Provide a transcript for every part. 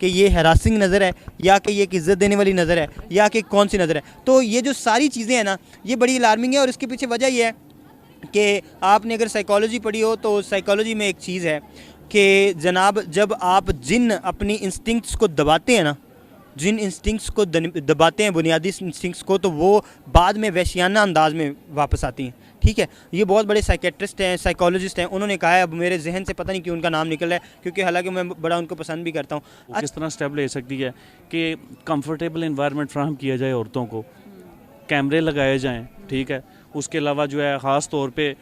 कि ये हैरासिंग नज़र है या कि ये एक इज़्ज़त देने वाली नज़र है या कि कौन सी नज़र है। तो ये जो सारी चीज़ें हैं ना, ये बड़ी अलार्मिंग है। और इसके पीछे वजह ये है कि आपने अगर साइकोलॉजी पढ़ी हो तो साइकोलॉजी में एक चीज़ है कि जनाब, जब आप जिन अपनी इंस्टिंक्ट्स को दबाते हैं ना, जिन इंस्टिंक्ट्स को दबाते हैं, बुनियादी इंस्टिंक्ट्स को, तो वो बाद में वहशियाना अंदाज में वापस आती हैं। ठीक है, ये बहुत बड़े साइकेट्रिस्ट हैं, साइकोलॉजिस्ट हैं, उन्होंने कहा है, अब मेरे जहन से पता नहीं क्यों उनका नाम निकल रहा है, क्योंकि हालांकि मैं बड़ा उनको पसंद भी करता हूँ। किस तरह स्टेप ले सकती है कि कंफर्टेबल इन्वायरमेंट फ्राहम किया जाए औरतों को, कैमरे लगाए जाएँ, ठीक है, उसके अलावा जो है ख़ास तौर पे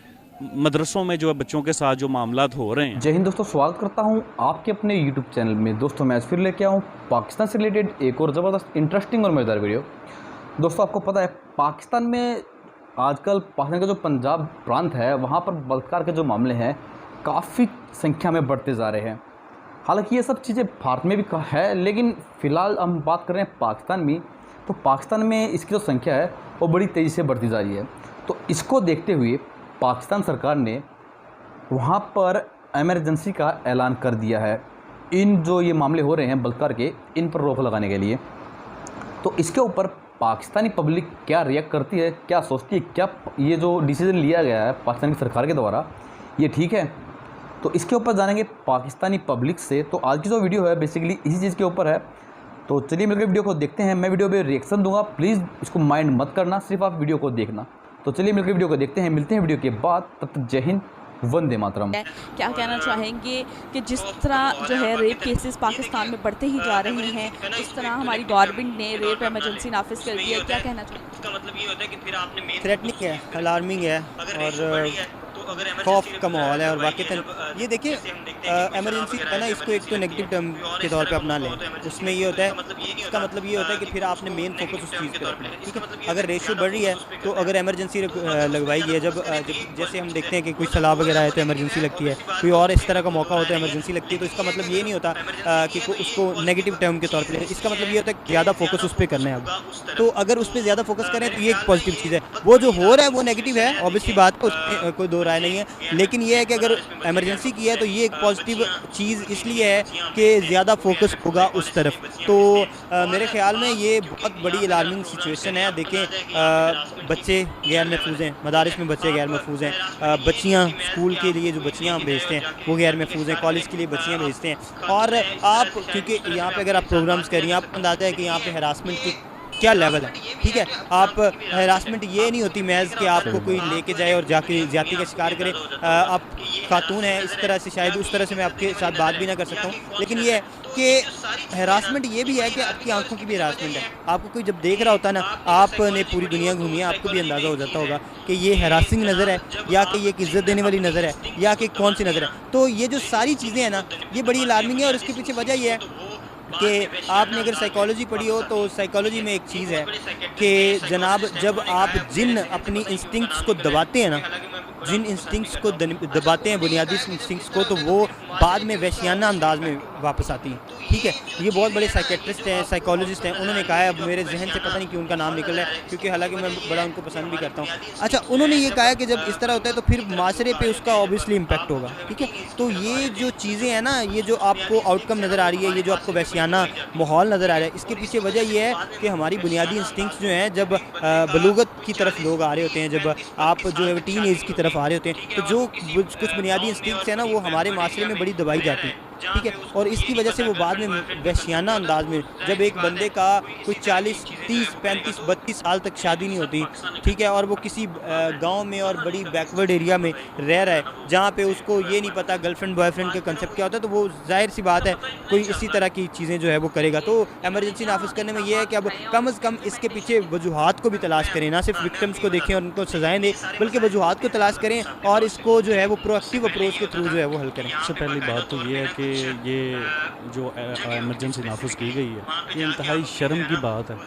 मदरसों में जो है बच्चों के साथ जो मामलात हो रहे हैं। जय हिंद दोस्तों, स्वागत करता हूं आपके अपने YouTube चैनल में। दोस्तों मैं आज फिर लेके आऊँ पाकिस्तान से रिलेटेड एक और ज़बरदस्त इंटरेस्टिंग और मज़ेदार वीडियो। दोस्तों आपको पता है पाकिस्तान में आजकल पाकिस्तान का जो पंजाब प्रांत है वहाँ पर बलात्कार के जो मामले हैं काफ़ी संख्या में बढ़ते जा रहे हैं। हालांकि ये सब चीज़ें भारत में भी है, लेकिन फ़िलहाल हम बात कर रहे हैं पाकिस्तान में। तो पाकिस्तान में इसकी जो संख्या है वो बड़ी तेज़ी से बढ़ती जा रही है। तो इसको देखते हुए पाकिस्तान सरकार ने वहाँ पर एमरजेंसी का ऐलान कर दिया है। इन जो ये मामले हो रहे हैं बलात्कार के, इन पर रोक लगाने के लिए। तो इसके ऊपर पाकिस्तानी पब्लिक क्या रिएक्ट करती है, क्या सोचती है, क्या ये जो डिसीज़न लिया गया है पाकिस्तानी सरकार के द्वारा ये ठीक है, तो इसके ऊपर जानेंगे पाकिस्तानी पब्लिक से। तो आज की जो वीडियो है बेसिकली इसी चीज़ के ऊपर है। तो चलिए मिलकर वीडियो को देखते हैं। मैं वीडियो पे रिएक्शन दूंगा, प्लीज़ इसको माइंड मत करना, सिर्फ आप वीडियो को देखना। तो चलिए मिलकर वीडियो को देखते हैं, मिलते हैं वीडियो के बाद। तब तक जय हिंद, वंदे मातरम। क्या कहना चाहेंगे कि जिस तरह जो है रेप केसेस पाकिस्तान में बढ़ते ही जा रहे हैं, उस तरह हमारी गवर्नमेंट ने रेप इमरजेंसी नाफिज कर दी है, क्या कहना चाहेंगे? इसका मतलब ये होता है कि फिर आपने थ्रेटनिंग है, अलार्मिंग है और खौफ का माहौल है। और वाकई ये देखिए एमरजेंसी है ना, इसको एक तो नेगेटिव टर्म के तौर पे अपना लें। उसमें ये होता है, इसका मतलब ये होता है कि फिर आपने मेन फोकस उस चीज़ पे रखना है। ठीक है, अगर रेशियो बढ़ रही है तो अगर एमरजेंसी लगवाई गई है, जब जैसे हम देखते हैं कि कोई सलाह वगैरह है तो एमरजेंसी लगती है, कोई और इस तरह का मौका होता है एमरजेंसी लगती है, तो इसका मतलब ये नहीं होता कि उसको नेगेटिव टर्म के तौर पर लें। इसका मतलब ये होता है कि ज़्यादा फोकस उस पर करना है अब। तो अगर उस पर ज़्यादा फोकस करें तो ये एक पॉजिटिव चीज़ है। वो जो हो रहा है वो नेगेटिव है, ऑब्वियसली बात है, उसमें कोई दो राय नहीं है। लेकिन ये है कि अगर एमरजेंसी की है तो ये एक पॉजिटिव चीज़ इसलिए है कि ज़्यादा फोकस होगा उस तरफ। तो मेरे ख्याल में ये बहुत बड़ी अलार्मिंग सिचुएशन है। देखें बच्चे गैर महफूज हैं, मदारिस में बच्चे गैर महफूज हैं, बच्चियाँ स्कूल के लिए जो बच्चियाँ हम भेजते हैं वो गैर महफूज हैं, कॉलेज के लिए बच्चियाँ भेजते हैं। और आप क्योंकि यहाँ पे अगर आप प्रोग्राम्स कर रही हैं, आपको अंदाज़ा है कि यहाँ पे हरासमेंट की क्या लेवल है। ठीक है, आप हरासमेंट ये नहीं होती महज कि आपको कोई लेके जाए और जाके ज्यादती का शिकार करे। आप खातून हैं, इस तरह से शायद उस तरह से मैं आपके साथ बात भी ना कर सकता हूँ, लेकिन ये है कि हरासमेंट ये भी है कि आपकी आंखों की भी हरासमेंट है। आपको कोई जब देख रहा होता है ना, आपने पूरी दुनिया घूमी है, आपको भी अंदाज़ा हो जाता होगा कि ये हरासिंग नज़र है या कि ये एक इज़्ज़त देने वाली नज़र है या कि कौन सी नज़र है। तो ये जो सारी चीज़ें हैं ना, ये बड़ी अलार्मिंग है। और इसके पीछे वजह ये है कि आपने अगर साइकोलॉजी पढ़ी हो तो साइकोलॉजी में एक चीज़ है कि जनाब, जब आप जिन अपनी इंस्टिंक्ट्स को दबाते हैं ना, जिन इंस्टिंक्ट्स को दबाते हैं, बुनियादी इंस्टिंक्ट्स को, तो वो बाद में वहशियाना अंदाज में वापस आती हैं। ठीक है, ये बहुत बड़े साइकेट्रिस्ट हैं, साइकोलॉजिस्ट हैं, उन्होंने कहा है, अब मेरे जहन से पता नहीं क्यों उनका नाम निकल रहा है, क्योंकि हालांकि मैं बड़ा उनको पसंद भी करता हूँ। अच्छा, उन्होंने ये कहा है कि जब इस तरह होता है तो फिर माशरे पे उसका ऑब्वियसली इम्पैक्ट होगा। ठीक है, तो ये जो चीज़ें हैं ना, ये जो आपको आउटकम नज़र आ रही है, ये जो आपको वहशियाना माहौल नज़र आ रहा है, इसके पीछे वजह यह है कि हमारी बुनियादी इंस्टिंक्ट्स जो हैं, जब बलूगत की तरफ लोग आ रहे होते हैं, जब आप जो है टीन एज की तरफ आ रहे होते हैं, तो जो कुछ बुनियादी इंस्टिंक्ट्स हैं ना, वो हमारे माशरे में बड़ी दबाई जाती हैं। ठीक है, और इसकी वजह से वो बाद में वहशियाना अंदाज में, जब एक बंदे का कोई 40, 30, 35, 32 साल तक शादी नहीं होती, ठीक है, और वो किसी गांव में और बड़ी बैकवर्ड एरिया में रह रहा है, जहाँ पे उसको ये नहीं पता गर्लफ्रेंड बॉयफ्रेंड का कंसेप्ट क्या होता है, तो वो जाहिर सी बात है कोई इसी तरह की चीज़ें जो है वो करेगा। तो एमरजेंसी नाफिज करने में ये है कि अब कम अज़ कम इसके पीछे वजूहात को भी तलाश करें, ना सिर्फ विक्टिम्स को देखें और उनको सजाएँ दें, बल्कि वजूहात को तलाश करें और इसको जो है वो प्रोएक्टिव अप्रोच के थ्रू जो है वो हल करें। सबसे पहली बात तो ये है कि ये जो एमरजेंसी नाफिज की गई है, ये इंतहाई शर्म की बात है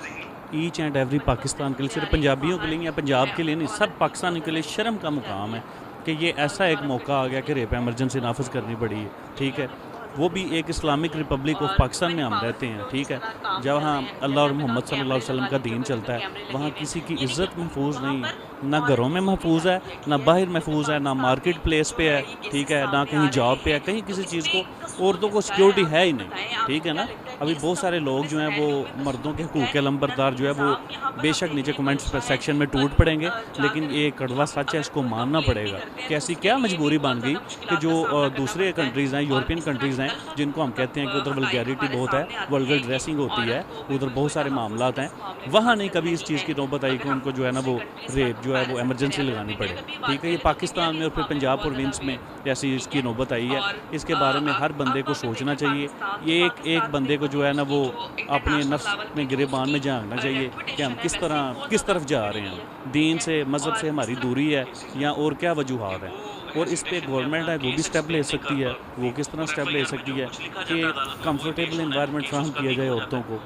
ईच एंड एवरी पाकिस्तान के लिए, सिर्फ पंजाबियों के लिए या पंजाब के लिए नहीं, सब पाकिस्तान के लिए शर्म का मुकाम है कि ये ऐसा एक मौका आ गया कि रेप एमरजेंसी नाफिज करनी पड़ी है। ठीक है, वो भी एक इस्लामिक रिपब्लिक ऑफ पाकिस्तान में हम रहते हैं। ठीक है, जहाँ अल्लाह और मोहम्मद सल्लल्लाहु अलैहि वसल्लम का दीन चलता है, वहाँ किसी की इज़्ज़त महफूज नहीं है, ना घरों में महफूज है, ना बाहर महफूज है, ना मार्केट प्लेस पे है, ठीक है, ना कहीं जॉब पे है, कहीं किसी चीज़ को औरतों को सिक्योरिटी है ही नहीं। ठीक है ना, अभी बहुत सारे लोग जो हैं वो मर्दों के हकूक़ के लंबरदार जो है वो बेशक नीचे कमेंट्स सेक्शन में टूट पड़ेंगे, लेकिन ये कड़वा सच है, इसको मानना पड़ेगा कि ऐसी क्या मजबूरी बन गई कि जो दूसरे कंट्रीज़ हैं, यूरोपियन कंट्रीज़ हैं, जिनको हम कहते हैं कि उधर वल्गैरिटी बहुत है, वल्गर ड्रेसिंग होती है, उधर बहुत सारे मामलात हैं, वहाँ नहीं कभी इस चीज़ की नौबत आई कि उनको जो है ना वो रेप जो है वो एमरजेंसी लगानी पड़े। ठीक है, ये पाकिस्तान में और फिर पंजाब प्रोविंस में ऐसी इसकी नौबत आई है। इसके बारे में हर बंदे को सोचना चाहिए। ये एक बंदे को जो है ना वो अपने नफ्स में गिरेबान में झांकना चाहिए कि हम किस तरफ जा रहे हैं, दीन से, मज़हब से हमारी दूरी है या और क्या वजूहात हैं। और इस पे गवर्नमेंट है वो भी स्टेप ले सकती है। वो किस तरह स्टेप ले सकती है कि कंफर्टेबल इन्वायरमेंट फ्राहम किया जाए औरतों को,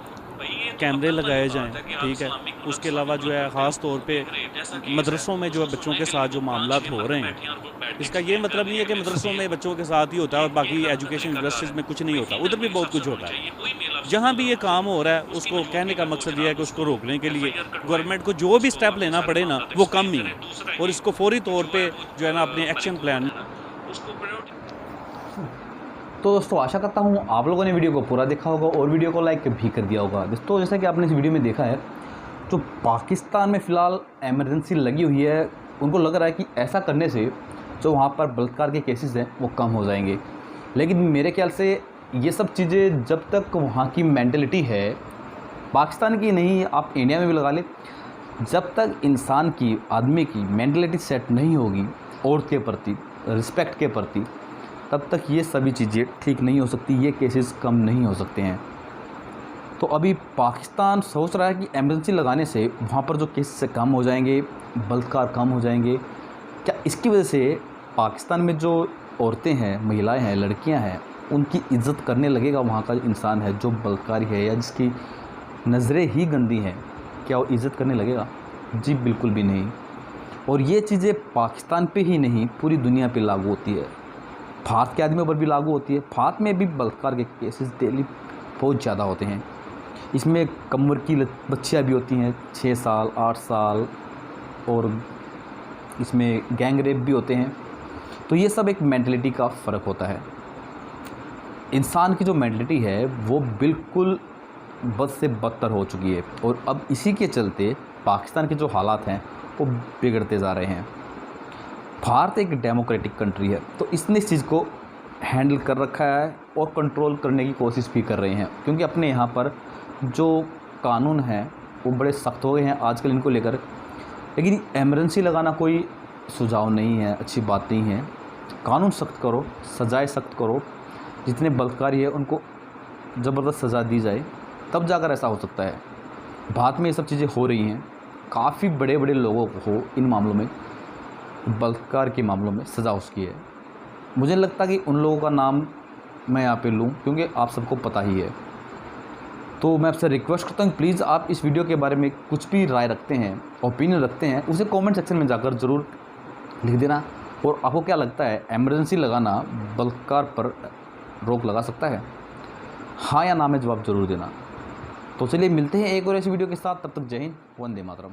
कैमरे लगाए जाएं, ठीक है। उसके अलावा जो है ख़ास तौर पे मदरसों में जो है बच्चों के साथ जो मामलात हो रहे हैं, इसका ये मतलब नहीं है कि मदरसों में बच्चों के साथ ही होता है और बाकी एजुकेशन यूनिवर्सिटीज़ में कुछ नहीं होता, उधर भी बहुत कुछ होता है। जहाँ भी ये काम हो रहा है उसको कहने का मकसद ये है कि उसको रोकने के लिए गवर्नमेंट को जो भी स्टेप लेना पड़े ना वो कम ही है, और इसको फौरी तौर पर जो है ना अपने एक्शन प्लान। तो दोस्तों आशा करता हूँ आप लोगों ने वीडियो को पूरा देखा होगा और वीडियो को लाइक भी कर दिया होगा। दोस्तों जैसा कि आपने इस वीडियो में देखा है, जो पाकिस्तान में फ़िलहाल एमरजेंसी लगी हुई है, उनको लग रहा है कि ऐसा करने से जो वहाँ पर बलात्कार के केसेस हैं वो कम हो जाएंगे। लेकिन मेरे ख्याल से ये सब चीज़ें जब तक वहाँ की मेंटलिटी है, पाकिस्तान की नहीं, आप इंडिया में भी लगा लें, जब तक इंसान की, आदमी की मेंटलिटी सेट नहीं होगी औरत के प्रति, रिस्पेक्ट के प्रति, तब तक ये सभी चीज़ें ठीक नहीं हो सकती, ये केसेस कम नहीं हो सकते हैं। तो अभी पाकिस्तान सोच रहा है कि एमरजेंसी लगाने से वहाँ पर जो केस से कम हो जाएंगे, बलात्कार कम हो जाएंगे। क्या इसकी वजह से पाकिस्तान में जो औरतें हैं, महिलाएं हैं, लड़कियां हैं, उनकी इज़्ज़त करने लगेगा वहाँ का इंसान है जो बलात्कारी है या जिसकी नज़रें ही गंदी हैं, क्या वो इज़्ज़त करने लगेगा? जी बिल्कुल भी नहीं। और ये चीज़ें पाकिस्तान पे ही नहीं, पूरी दुनिया पे लागू होती है, भारत के आदमियों पर भी लागू होती है। भारत में भी बलात्कार के केसेस डेली बहुत ज़्यादा होते हैं। इसमें कम उम्र की बच्चियाँ भी होती हैं, 6 साल 8 साल, और इसमें गैंग रेप भी होते हैं। तो ये सब एक मेंटलिटी का फ़र्क होता है। इंसान की जो मेंटलिटी है वो बिल्कुल बद से बदतर हो चुकी है, और अब इसी के चलते पाकिस्तान के जो हालात हैं वो बिगड़ते जा रहे हैं। भारत एक डेमोक्रेटिक कंट्री है, तो इसने इस चीज़ को हैंडल कर रखा है और कंट्रोल करने की कोशिश भी कर रहे हैं, क्योंकि अपने यहाँ पर जो कानून हैं वो बड़े सख्त हो गए हैं आजकल इनको लेकर। लेकिन एमरजेंसी लगाना कोई सुझाव नहीं है, अच्छी बात नहीं है। कानून सख्त करो, सज़ाएँ सख्त करो, जितने बलात्कारी है उनको ज़बरदस्त सज़ा दी जाए, तब जाकर ऐसा हो सकता है। भारत में ये सब चीज़ें हो रही हैं, काफ़ी बड़े बड़े लोगों को इन मामलों में, बलात्कार के मामलों में सज़ा उसकी है। मुझे लगता है कि उन लोगों का नाम मैं यहाँ पे लूँ क्योंकि आप सबको पता ही है। तो मैं आपसे रिक्वेस्ट करता हूँ प्लीज़ आप इस वीडियो के बारे में कुछ भी राय रखते हैं, ओपिनियन रखते हैं, उसे कमेंट सेक्शन में जाकर ज़रूर लिख देना। और आपको क्या लगता है, एमरजेंसी लगाना बलात्कार पर रोक लगा सकता है? हाँ या ना में जवाब ज़रूर देना। तो चलिए मिलते हैं एक और ऐसी वीडियो के साथ, तब तक जय हिंद, वंदे मातरम।